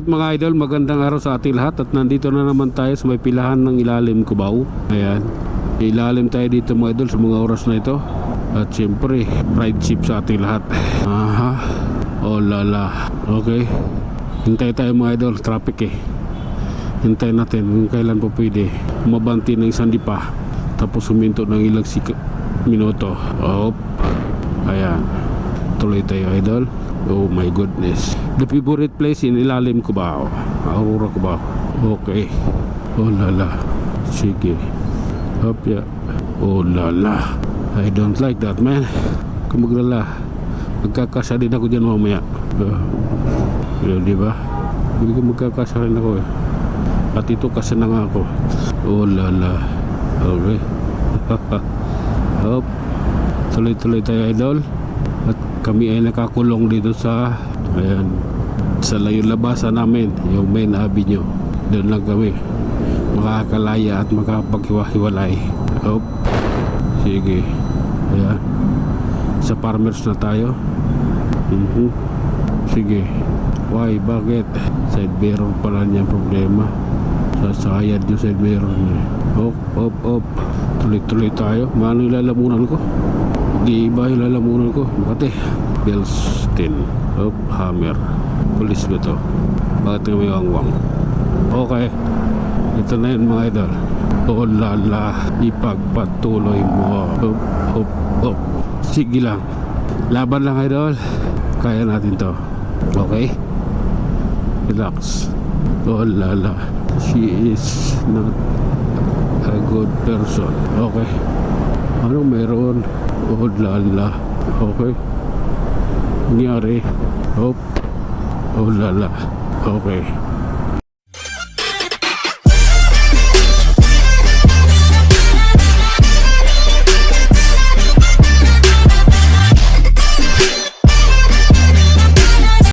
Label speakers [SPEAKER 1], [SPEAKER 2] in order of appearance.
[SPEAKER 1] Alright mga idol, magandang araw sa ating lahat. At nandito na naman tayo sa may pilahan ng ilalim Cubao. Ayan, ilalim tayo dito mga idol sa mga oras na ito. At syempre, ride ship sa ating lahat. Aha, oh lala. Okay, hintay tayo mga idol, traffic eh. Hintay natin kung kailan po pwede mabanti ng isang dipa, tapos huminto ng ilang minuto. Oh, ayan, tuloy tayo idol. Oh my goodness, the favorite place in ilalim Cubao, Aurora Cubao. Okay, oh lala. Sige, hop ya. Oh lala, I don't like that man. Kung maglala, magkakasa din ako dyan mamaya. Di ba? Hindi ko magkakasa rin ako eh. At ito kasi na nga ako. Oh lala. Okay. Hop, tuloy-tuloy tayo idol. At kami ay nakakulong dito sa, ayan, sa layo labasan namin, yung main avenue. Doon lang kami makakalaya at makapaghiwa-hiwalay. Hop, sige. Ayan, sa farmers na tayo. Sige. Why? Bakit? Side mirror pala niya problema. Sasayad yung side mirror niya. Hop, hop, hop. Tuloy-tuloy tayo. Maano yung lalamunan ko? Di-iba yung lalamunan ko. Makati. Belstin. Hop, Hammer. Police ba ito? Bakit nga may wangwang? Okay, ito na yun mga idol. Oh lala, ipagpatuloy mo. Hop, hop, hop. Sige lang, laban lang idol. Kaya natin to. Okay, relax. Oh lala, she is not a good person. Okay, anong meron? Oh lala. Okay, nangyari. Hop, oh lala. Okay,